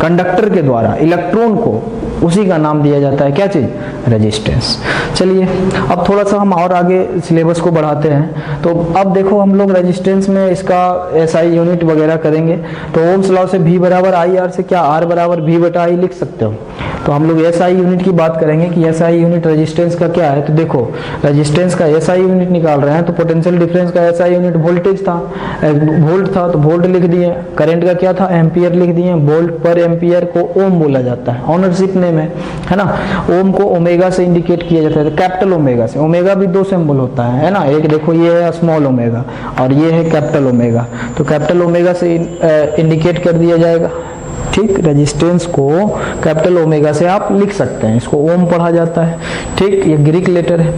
कंडक्टर के द्वारा इलेक्ट्रॉन को, उसी का नाम दिया जाता है क्या चीज, रेजिस्टेंस। चलिए अब थोड़ा सा हम और आगे सिलेबस को बढ़ाते हैं। तो अब देखो हम लोग रेजिस्टेंस में इसका एसआई यूनिट वगैरह करेंगे। तो ओम्स लॉ से V बराबर आई आर से क्या R बराबर V बटा आई लिख सकते हो। तो हम लोग एसआई यूनिट की बात करेंगे कि एसआई यूनिट रेजिस्टेंस का क्या है। तो देखो रेजिस्टेंस का एसआई यूनिट निकाल रहे हैं तो पोटेंशियल डिफरेंस का एसआई यूनिट वोल्टेज था, वोल्ट था तो वोल्ट लिख दिए। करंट का क्या था, एम्पियर लिख दिए। वोल्ट पर एम्पियर को ओम बोला जाता है, ऑनरशिप नेम है ना। ओम को ओमेगा से इंडिकेट किया जाता है, तो कैपिटल ओमेगा से। ओमेगा भी दो सिंबल होता है ना, एक देखो ये है स्मॉल ओमेगा और ये है कैपिटल ओमेगा। तो कैपिटल ओमेगा से इंडिकेट कर दिया जाएगा। ठीक, रेजिस्टेंस को कैपिटल ओमेगा से आप लिख सकते हैं, इसको ओम पढ़ा जाता है। ठीक, ये ग्रीक लेटर है,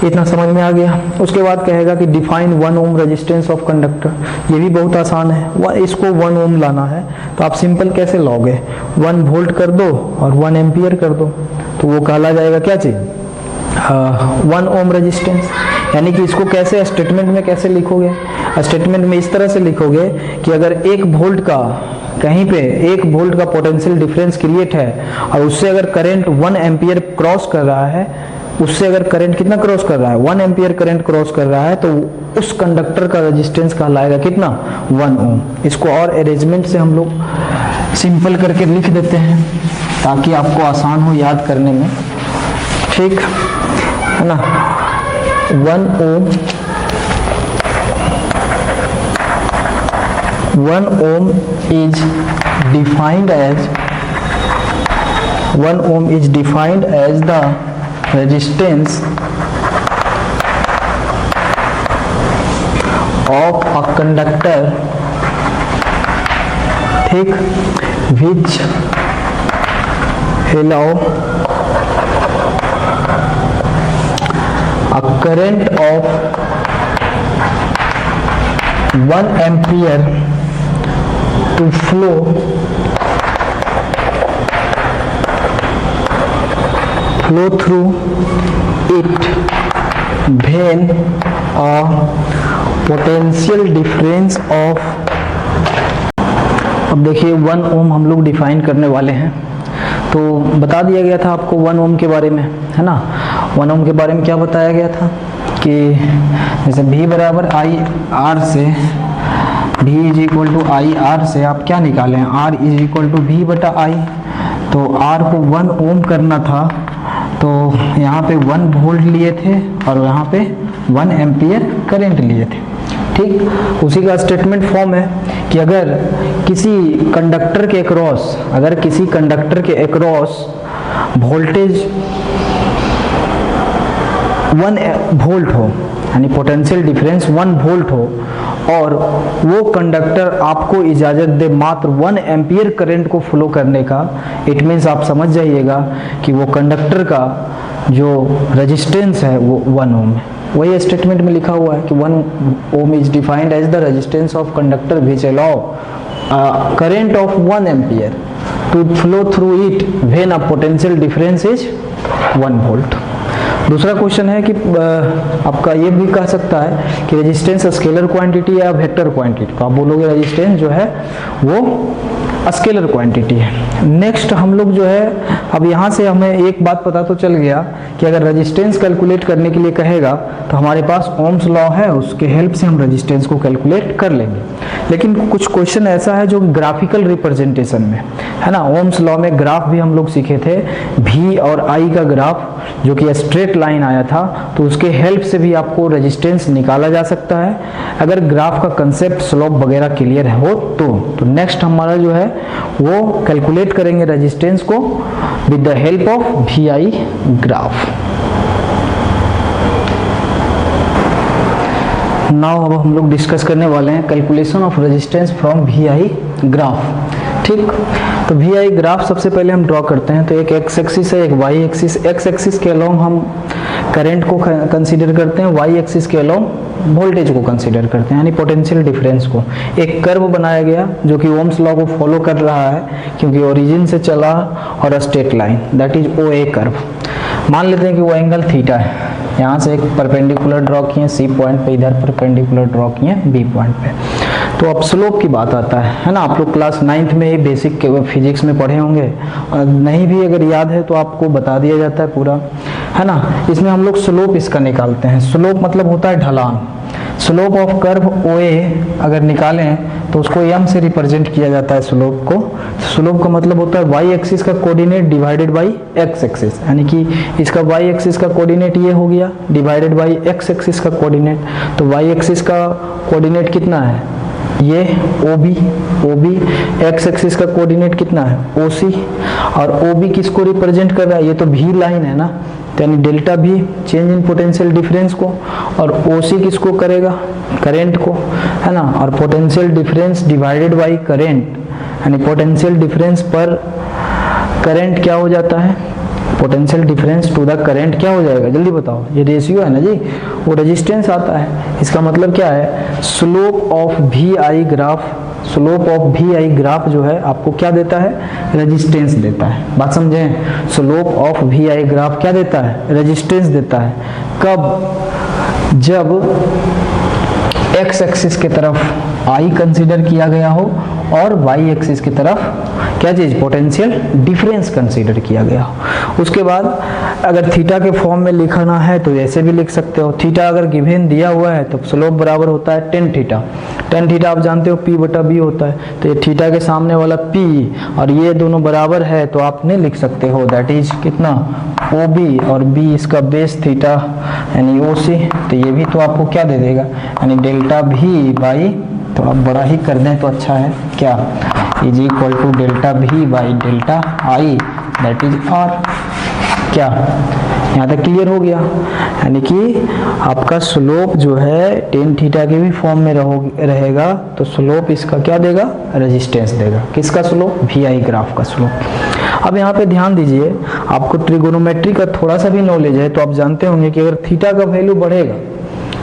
इतना समझ में आ गया। उसके बाद कहेगा कि define 1 ohm resistance of conductor. ये भी बहुत आसान है, इसको 1 ओम लाना है तो आप सिंपल कैसे लोगे, 1 वोल्ट कर दो और 1 एम्पियर कर दो तो वो कहला जाएगा क्या चीज, 1 ओम रेजिस्टेंस। यानी कि इसको कैसे स्टेटमेंट में कैसे लिखोगे, स्टेटमेंट में इस तरह से लिखोगे कि अगर 1 वोल्ट का कहीं पे 1 वोल्ट का पोटेंशियल डिफरेंस क्रिएट है और उससे अगर करंट 1 एम्पियर क्रॉस कर रहा है, उससे अगर करंट कितना क्रॉस कर रहा है, 1 एम्पियर करंट क्रॉस कर रहा है, तो उस कंडक्टर का रेजिस्टेंस कहलाएगा कितना, 1 ओम। इसको और अरेंजमेंट से हम लोग सिंपल करके लिख देते हैं ताकि आपको आसान हो याद करने में। ठीक है ना, 1 ओम 1 ohm is defined as the resistance of a conductor, ठीक, which allow a current of 1 ampere to flow through it when a potential difference of, अब देखिए 1 ओम हम लोग डिफाइन करने वाले हैं। तो बता दिया गया था आपको 1 ओम के बारे में, है ना। 1 ओम के बारे में क्या बताया गया था कि जैसे V बराबर आई आर से, V is equal to I R से आप क्या निकालें, R is equal to V बटा आई। तो R को 1 ओम करना था तो यहाँ पे 1 वोल्ट लिए थे और यहाँ पे 1 एम्पियर करंट लिए थे। ठीक, उसी का स्टेटमेंट फॉर्म है कि अगर किसी कंडक्टर के अक्रॉस वोल्टेज 1 वोल्ट हो, यानी पोटेंशियल डिफरेंस 1 वोल्ट हो और वो कंडक्टर आपको इजाज़त दे मात्र 1 एम्पियर करंट को फ्लो करने का, इट मीन्स आप समझ जाइएगा कि वो कंडक्टर का जो रेजिस्टेंस है वो 1 ओम है। वही स्टेटमेंट में लिखा हुआ है कि 1 ohm is defined as the resistance of conductor which allow current of 1 ampere to flow through it when a potential difference is 1 volt. दूसरा क्वेश्चन है कि आपका ये भी कह सकता है कि रेजिस्टेंस स्केलर क्वांटिटी या वेक्टर क्वांटिटी, तो आप बोलोगे रेजिस्टेंस जो है वो स्केलर क्वांटिटी है। नेक्स्ट हम लोग जो है, अब यहाँ से हमें एक बात पता तो चल गया कि अगर रेजिस्टेंस कैलकुलेट करने के लिए कहेगा तो हमारे पास ओम्स लॉ है, उसके हेल्प से हम रेजिस्टेंस को कैलकुलेट कर लेंगे। लेकिन कुछ क्वेश्चन ऐसा है जो ग्राफिकल रिप्रेजेंटेशन में है ना। ओम्स लॉ में ग्राफ भी हम लोग सीखे थे, V और I का ग्राफ जो कि स्ट्रेट लाइन आया था, तो उसके हेल्प से भी आपको रेजिस्टेंस निकाला जा सकता है अगर ग्राफ का कंसेप्ट स्लोप वगैरह क्लियर हो तो नेक्स्ट हमारा जो है वो कैलकुलेट करेंगे रेजिस्टेंस को with the help of VI graph. Now अब हम लोग डिस्कस करने वाले हैं calculation of resistance from VI graph. ठीक, तो VI ग्राफ सबसे पहले हम ड्रॉ करते हैं। तो एक एक्स एक्सिस है, एक वाई एक्सिस। एक्स एक्सिस के अलोंग हम करंट को कंसीडर करते हैं, वाई एक्सिस के अलोंग वोल्टेज को कंसीडर करते हैं, यानी पोटेंशियल डिफरेंस को। एक कर्व बनाया गया जो कि ओम्स लॉ को फॉलो कर रहा है, क्योंकि ओरिजिन से चला और straight line, that is OA curve. मान लेते हैं कि वो एंगल थीटा है। यहाँ से एक परपेंडिकुलर ड्रॉ किए C पॉइंट पे, इधर परपेंडिकुलर ड्रॉ किए B पॉइंट पे। तो अब स्लोप की बात आता है ना। आप लोग क्लास 9th में ही बेसिक फिजिक्स में पढ़े होंगे, और नहीं भी अगर याद है तो आपको बता दिया जाता है पूरा, है ना। इसमें हम लोग स्लोप इसका निकालते हैं। स्लोप मतलब होता है ढलान। स्लोप ऑफ कर्व OA अगर निकालें तो उसको m से रिप्रेजेंट किया जाता है स्लोप को। स्लोप का मतलब होता है y एक्सिस का coordinate divided by x axis, यानी कि इसका y एक्सिस का कोऑर्डिनेट ये हो गया डिवाइडेड बाय x एक्सिस का कोऑर्डिनेट। तो y एक्सिस का कोऑर्डिनेट कितना है, ये OB, x एक्सिस का कोऑर्डिनेट कितना है OC, और OB किसको रिप्रेजेंट कर रहा है, ये तो V लाइन है ना, यानी डेल्टा भी चेंज इन पोटेंशियल डिफरेंस को, और OC किसको करेगा, करंट को, है ना। और potential difference divided by current, यानी पोटेंशियल डिफरेंस पर करंट क्या हो जाता है, potential difference to the current क्या हो जाएगा, जल्दी बताओ। ये रेशियो है ना जी, वो रेजिस्टेंस आता है। इसका मतलब क्या है, slope of VI graph, slope of VI graph जो है आपको क्या देता है, रेजिस्टेंस देता है। बात समझें, स्लोप ऑफ VI ग्राफ क्या देता है, रेजिस्टेंस देता है। कब, जब x एक्सिस की तरफ I कंसीडर किया गया हो और y एक्सिस की तरफ क्या चीज, पोटेंशियल डिफरेंस कंसीडर किया गया हो। उसके बाद अगर थीटा के फॉर्म में लिखना है तो ऐसे भी लिख सकते हो। थीटा अगर गिवन दिया हुआ है तो स्लोप बराबर होता है tan थीटा। tan थीटा आप जानते हो P/B होता है, तो ये थीटा के सामने वाला P और ये दोनों बराबर है, तो आपने लिख सकते हो दैट इज कितना, OB और B इसका बेस थीटा यानी OC। तो ये भी तो आपको क्या दे देगा, यानी डेल्टा V बाई, तो आप बड़ा ही कर दें तो अच्छा है, क्या is equal to delta V by delta I that is R। क्या यहाँ तक क्लियर हो गया, यानी कि आपका स्लोप जो है tan थीटा के भी फॉर्म में रहेगा, तो स्लोप इसका क्या देगा, रेजिस्टेंस देगा। किसका स्लोप, VI ग्राफ का स्लोप। अब यहाँ पे ध्यान दीजिए, आपको ट्रिगोनोमेट्री का थोड़ा सा भी नॉलेज है तो आप जानते होंगे कि अगर थीटा का वैल्यू बढ़ेगा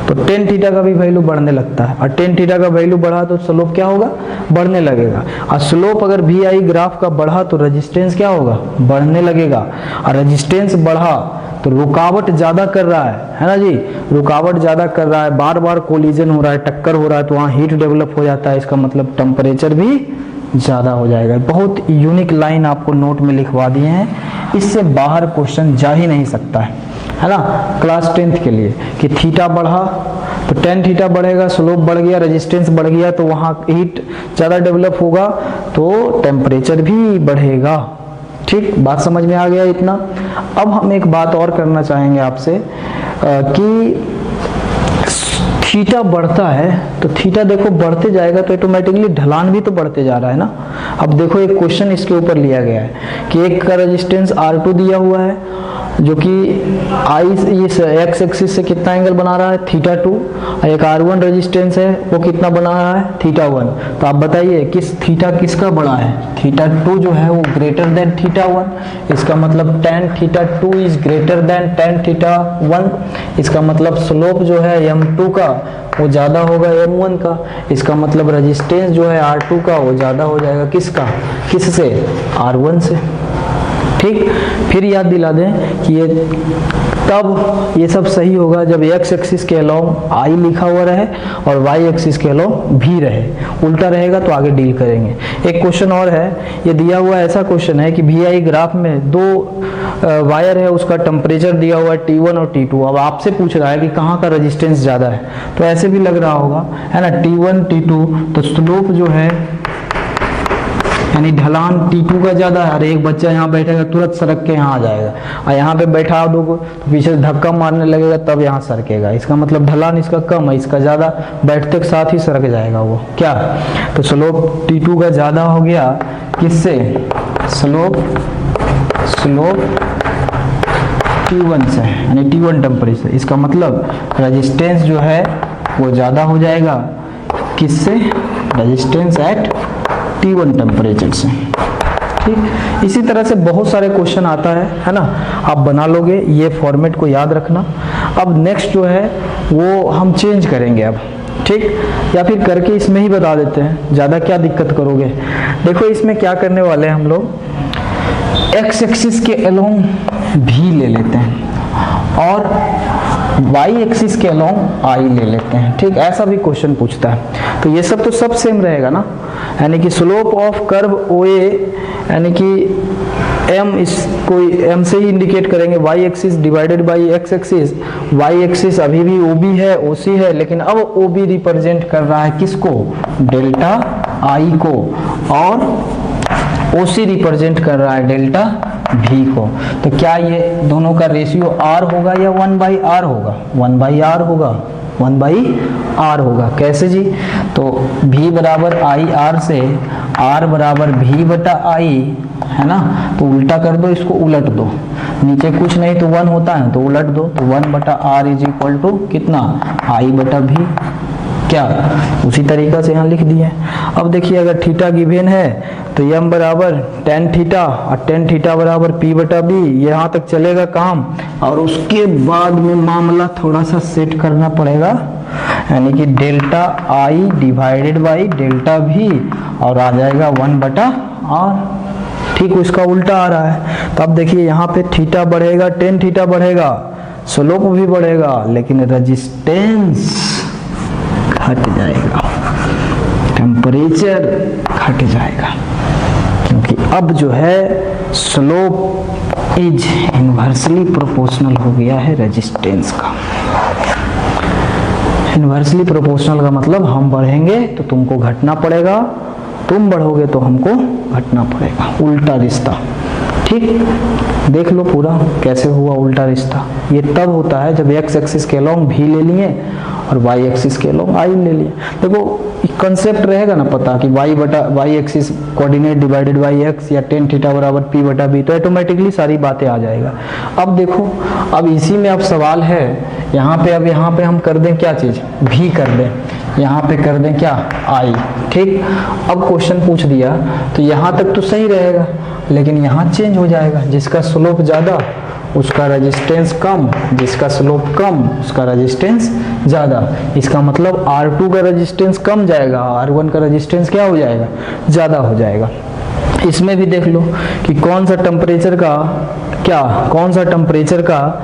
तो tan थीटा का भी वैल्यू बढ़ने लगता है, और tan थीटा का वैल्यू बढ़ा तो स्लोप क्या होगा, बढ़ने लगेगा। और स्लोप अगर VI ग्राफ का बढ़ा तो रेजिस्टेंस क्या होगा, बढ़ने लगेगा। और रेजिस्टेंस बढ़ा तो रुकावट ज्यादा कर रहा है ना जी, रुकावट ज्यादा कर रहा है, बार बार कोलिजन हो रहा है, टक्कर हो रहा है, तो वहाँ हीट डेवलप हो जाता है। इसका मतलब टेम्परेचर भी ज्यादा हो जाएगा। बहुत यूनिक लाइन आपको नोट में लिखवा दिए हैं, इससे बाहर क्वेश्चन जा ही नहीं सकता है ना, क्लास 10th के लिए। कि थीटा बढ़ा तो tan थीटा बढ़ेगा, स्लोप बढ़ गया, रेजिस्टेंस बढ़ गया, तो वहाँ हीट ज़्यादा डेवलप होगा तो टेम्परेचर भी बढ़ेगा। ठीक, बात समझ में आ गया इतना। अब हम एक बात और करना चाहेंगे आपसे कि थीटा बढ़ता है तो थीटा देखो बढ़ते जाएगा तो ऑटोमेटिकली ढलान भी तो बढ़ते जा रहा है ना। अब देखो एक क्वेश्चन इसके ऊपर लिया गया है कि एक का रेजिस्टेंस R2 दिया हुआ है जो कि इस एक्स एक्सिस से कितना एंगल बना रहा है, θ2, और एक R1 रेजिस्टेंस है वो कितना बना रहा है, θ1। तो आप बताइए किस थीटा किसका बड़ा है, θ2 जो है वो ग्रेटर देन θ1। इसका मतलब tan θ2 is greater than tan θ1। इसका मतलब स्लोप जो है m2 का वो ज़्यादा होगा m1 का। इसका मतलब रेजिस्टेंस जो है R2 का वो ज़्यादा हो जाएगा किसका, किससे, R1 से। ठीक, फिर याद दिला दें कि ये तब ये सब सही होगा जब x एक्सिस के अलोंग I लिखा हुआ रहे और y एक्सिस के अलोंग भी रहे। उल्टा रहेगा तो आगे डील करेंगे। एक क्वेश्चन और है, ये दिया हुआ ऐसा क्वेश्चन है कि VI ग्राफ में दो वायर है, उसका टेम्परेचर दिया हुआ है T1 और T2। अब आपसे पूछ रहा है कि कहाँ का रेजिस्टेंस ज़्यादा है, तो ऐसे भी लग रहा होगा है ना, T1 T2। तो स्लोप जो है यानी ढलान T2 का ज़्यादा है, और एक बच्चा यहाँ बैठेगा तुरंत सरक के यहाँ आ जाएगा, और यहाँ पे बैठा दो तो पीछे से धक्का मारने लगेगा तब यहाँ सरकेगा। इसका मतलब ढलान इसका कम है, इसका ज़्यादा, बैठते के साथ ही सरक जाएगा वो क्या। तो स्लोप T2 का ज़्यादा हो गया किससे, स्लोप T1 से, यानी T1 टेम्परेचर। इसका मतलब रेजिस्टेंस जो है वो ज़्यादा हो जाएगा किससे, रेजिस्टेंस एट T1 टेम्परेचर से। ठीक, इसी तरह से बहुत सारे क्वेश्चन आता है ना, आप बना लोगे, ये फॉर्मेट को याद रखना। अब नेक्स्ट जो है वो हम चेंज करेंगे अब, ठीक, या फिर करके इसमें ही बता देते हैं, ज़्यादा क्या दिक्कत करोगे। देखो इसमें क्या करने वाले हैं हम लोग, एक्स एक्सिस के अलोंग भी ले लेते हैं और वाई एक्सिस के अलोंग आई ले लेते हैं। ठीक, ऐसा भी क्वेश्चन पूछता है। तो ये सब तो सब सेम रहेगा ना, यानी कि slope of curve O A, यानी कि एम, इसको एम से ही इंडिकेट करेंगे, Y axis divided by X axis. Y axis अभी भी ओ बी है, ओ सी है, लेकिन अब ओ बी रिप्रेजेंट कर रहा है किसको, डेल्टा आई को, और ओ सी रिप्रेजेंट कर रहा है डेल्टा भी को। तो क्या ये दोनों का रेशियो आर होगा या 1/r होगा, 1/r होगा, 1/r होगा। कैसे जी, तो v बराबर आई आर से r बराबर v बटा आई, है ना, तो उल्टा कर दो, इसको उलट दो, नीचे कुछ नहीं तो 1 होता है तो उलट दो, तो 1/r इज इक्वल टू कितना, आई बटा भी, क्या उसी तरीका से यहाँ लिख दिए। अब देखिए अगर थीटा गिवन है तो m बराबर tan थीटा और tan थीटा बराबर p बटा b, यहाँ तक चलेगा काम। और उसके बाद में मामला थोड़ा सा सेट करना पड़ेगा, यानी कि delta I divided by delta भी, और आ जाएगा 1/r। ठीक, उसका उल्टा आ रहा है। तो अब देखिए यहाँ पे थीटा बढ़ेगा, tan थीटा बढ़ेगा, स्लोप भी बढ़ेगा, लेकिन रेजिस्टेंस घट जाएगा, टेम्परेचर घट जाएगा, क्योंकि अब जो है स्लोप इज इनवर्सली प्रोपोर्शनल हो गया है रेजिस्टेंस का। इनवर्सली प्रोपोर्शनल का मतलब हम बढ़ेंगे तो तुमको घटना पड़ेगा, तुम बढ़ोगे तो हमको घटना पड़ेगा, उल्टा रिश्ता। ठीक, देख लो पूरा कैसे हुआ उल्टा रिश्ता। ये तब होता है जब एक्स एक्सिस के अलोंग भी ले लिए और वाई एक्सिस के अलोंग आई ले लिए। देखो कंसेप्ट रहेगा ना पता कि Y axis coordinate divided by X या tan थीटा बराबर p बटा b, तो ऑटोमेटिकली सारी बातें आ जाएगा। अब देखो, अब इसी में अब सवाल है यहाँ पे, अब यहाँ पे हम कर दें क्या चीज़, भी कर दें, यहाँ पे कर दें क्या, आई। ठीक, अब क्वेश्चन पूछ दिया तो यहाँ तक तो सही रहेगा, लेकिन यहाँ चेंज हो जाएगा, जिसका स्लोप ज़्यादा उसका रेजिस्टेंस कम, जिसका स्लोप कम उसका रेजिस्टेंस ज़्यादा। इसका मतलब R2 का रेजिस्टेंस कम जाएगा, R1 का रेजिस्टेंस क्या हो जाएगा, ज़्यादा हो जाएगा। इसमें भी देख लो कि कौन सा टेम्परेचर का क्या, कौन सा टेम्परेचर का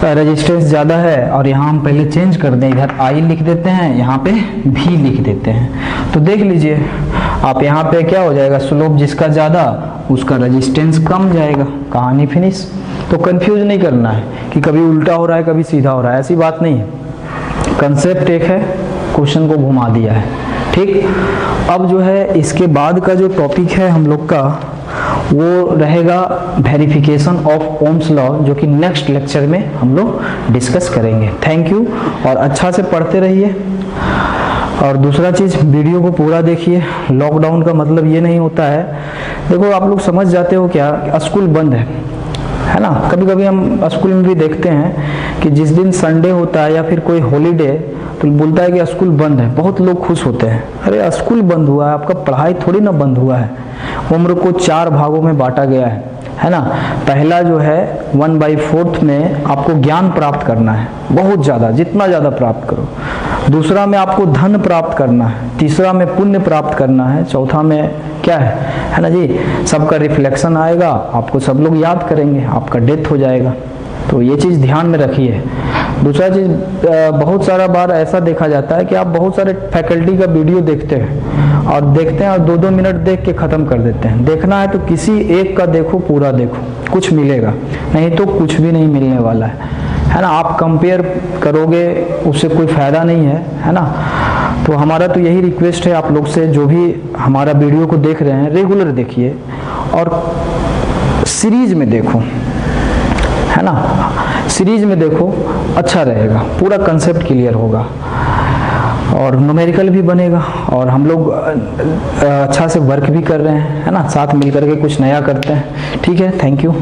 रेजिस्टेंस ज़्यादा है, और यहाँ हम पहले चेंज कर दें, इधर आई लिख देते हैं, यहाँ पे भी लिख देते हैं। तो देख लीजिए आप, यहाँ पे क्या हो जाएगा, स्लोप जिसका ज़्यादा उसका रेजिस्टेंस कम जाएगा, कहानी फिनिश। तो कंफ्यूज नहीं करना है कि कभी उल्टा हो रहा है कभी सीधा हो रहा है, ऐसी बात नहीं है। कंसेप्ट एक है, क्वेश्चन को घुमा दिया है। ठीक, अब जो है इसके बाद का जो टॉपिक है हम लोग का वो रहेगा वेरिफिकेशन ऑफ ओम्स लॉ, जो कि नेक्स्ट लेक्चर में हम लोग डिस्कस करेंगे। थैंक यू, और अच्छा से पढ़ते रहिए। और दूसरा चीज़, वीडियो को पूरा देखिए। लॉकडाउन का मतलब ये नहीं होता है, देखो आप लोग समझ जाते हो क्या, स्कूल बंद है ना। कभी कभी हम स्कूल में भी देखते हैं कि जिस दिन संडे होता है या फिर कोई हॉलीडे तो बोलता है कि स्कूल बंद है, बहुत लोग खुश होते हैं। अरे स्कूल बंद हुआ है, आपका पढ़ाई थोड़ी ना बंद हुआ है। उम्र को 4 भागों में बांटा गया है ना। पहला जो है 1/4 में आपको ज्ञान प्राप्त करना है, बहुत ज़्यादा, जितना ज़्यादा प्राप्त करो। दूसरा में आपको धन प्राप्त करना है, तीसरा में पुण्य प्राप्त करना है, चौथा में क्या है ना जी, सबका रिफ्लेक्शन आएगा, आपको सब लोग याद करेंगे, आपका डेथ हो जाएगा। तो ये चीज़ ध्यान में रखिए। दूसरा चीज़, बहुत सारा बार ऐसा देखा जाता है कि आप बहुत सारे फैकल्टी का वीडियो देखते हैं और देखते हैं और 2-2 मिनट देख के ख़त्म कर देते हैं। देखना है तो किसी एक का देखो, पूरा देखो, कुछ मिलेगा, नहीं तो कुछ भी नहीं मिलने वाला है ना। आप कंपेयर करोगे उससे कोई फ़ायदा नहीं है ना। तो हमारा तो यही रिक्वेस्ट है आप लोग से, जो भी हमारा वीडियो को देख रहे हैं रेगुलर देखिए और सीरीज में देखो, है ना, सीरीज में देखो, अच्छा रहेगा, पूरा कंसेप्ट क्लियर होगा और न्यूमेरिकल भी बनेगा और हम लोग अच्छा से वर्क भी कर रहे हैं, है ना, साथ मिल करके कुछ नया करते हैं। ठीक है, थैंक यू।